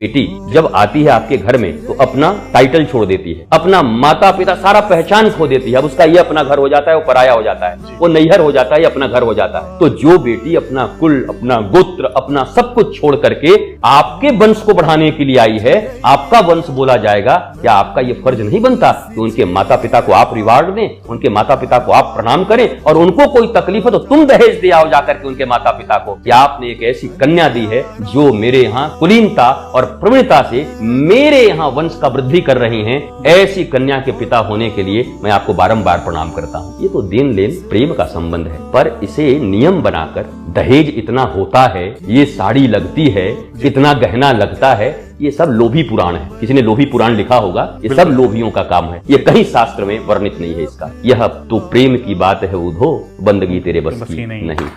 बेटी जब आती है आपके घर में तो अपना टाइटल छोड़ देती है, अपना माता पिता सारा पहचान खो देती है। अब उसका ये अपना घर हो जाता है, वो पराया हो जाता है, वो नैहर हो जाता है, ये अपना घर हो जाता है। तो जो बेटी अपना कुल, अपना गोत्र, अपना सब कुछ छोड़ करके आपके वंश को बढ़ाने के लिए आई है, आपका वंश बोला जाएगा, क्या आपका ये फर्ज नहीं बनता कि उनके माता पिता को आप रिवार्ड दें, उनके माता पिता को आप प्रणाम करें, और उनको कोई तकलीफ है तो तुम दहेज दे आओ जाकर के उनके माता पिता को। क्या आपने एक ऐसी कन्या दी है जो मेरे यहाँ कुलीनता और प्रवीणता से मेरे यहाँ वंश का वृद्धि कर रही हैं। ऐसी कन्या के पिता होने के लिए मैं आपको बारंबार प्रणाम करता हूँ। ये तो देन लेन प्रेम का संबंध है, पर इसे नियम बनाकर दहेज इतना होता है, ये साड़ी लगती है, इतना गहना लगता है, ये सब लोभी पुराण है। किसी ने लोभी पुराण लिखा होगा, ये सब लोभियों का काम है, ये कहीं शास्त्र में वर्णित नहीं है इसका। यह तो प्रेम की बात है उधो, बंदगी तेरे बस की नहीं।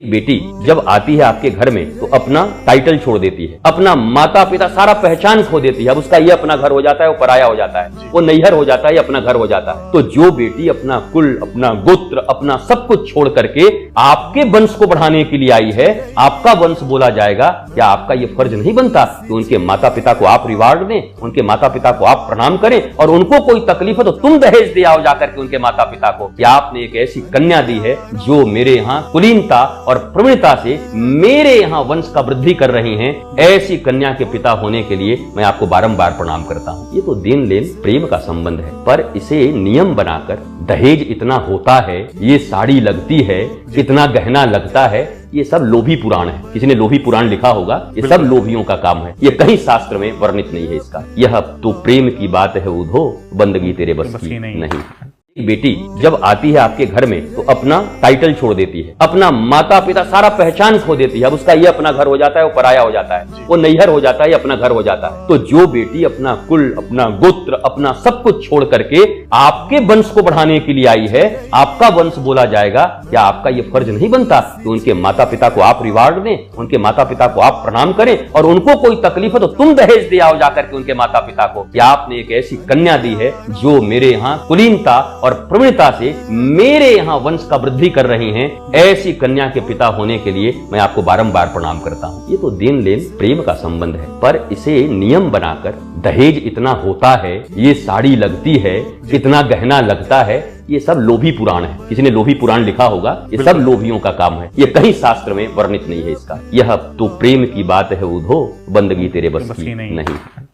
बेटी जब आती है आपके घर में तो अपना टाइटल छोड़ देती है, अपना माता पिता सारा पहचान खो देती है। अब उसका ये अपना घर हो जाता है, वो पराया हो जाता है, वो नैहर हो जाता है, ये अपना घर हो जाता है। तो जो बेटी अपना कुल, अपना गोत्र, अपना सब कुछ छोड़ करके आपके वंश को बढ़ाने के लिए आई है, आपका वंश बोला जाएगा, क्या आपका ये फर्ज नहीं बनता कि उनके माता पिता को आप रिवार्ड दें, उनके माता पिता को आप प्रणाम करें, और उनको कोई तकलीफ है तो तुम दहेज दे आओ जाकर के उनके माता पिता को। क्या आपने एक ऐसी कन्या दी है जो मेरे यहाँ कुलीनता और प्रवीणता से मेरे यहाँ वंश का वृद्धि कर रही हैं। ऐसी कन्या के पिता होने के लिए मैं आपको बारंबार प्रणाम करता हूँ। ये तो देन लेन प्रेम का संबंध है, पर इसे नियम बनाकर दहेज इतना होता है, ये साड़ी लगती है, इतना गहना लगता है, ये सब लोभी पुराण है। किसी ने लोभी पुराण लिखा होगा, ये सब लोभियों का काम है, ये कहीं शास्त्र में वर्णित नहीं है इसका। यह तो प्रेम की बात है उधो, बंदगी तेरे बस की नहीं। बेटी जब आती है आपके घर में तो अपना टाइटल छोड़ देती है, अपना माता पिता सारा पहचान खो देती है। अब उसका ये अपना घर हो जाता है, वो पराया हो जाता है, वो नैहर हो जाता है, ये अपना घर हो जाता है। तो जो बेटी अपना कुल, अपना गोत्र, अपना सब कुछ छोड़ करके आपके वंश को बढ़ाने के लिए आई है, आपका वंश बोला जाएगा, क्या आपका ये फर्ज नहीं बनता कि उनके माता पिता को आप रिवार्ड दें, उनके माता पिता को आप प्रणाम करें, और उनको कोई तकलीफ है तो तुम दहेज दे आओ जाकर के उनके माता पिता को। क्या आपने एक ऐसी कन्या दी है जो मेरे यहाँ कुलीनता और प्रवीणता से मेरे यहाँ वंश का वृद्धि कर रही हैं। ऐसी कन्या के पिता होने के लिए मैं आपको बारंबार प्रणाम करता हूँ। ये तो देन लेन प्रेम का संबंध है, पर इसे नियम बनाकर दहेज इतना होता है, ये साड़ी लगती है, इतना गहना लगता है, ये सब लोभी पुराण है। किसी ने लोभी पुराण लिखा होगा, ये सब लोभियों का काम है, ये कहीं शास्त्र में वर्णित नहीं है इसका। यह तो प्रेम की बात है उधो, बंदगी तेरे बस की नहीं।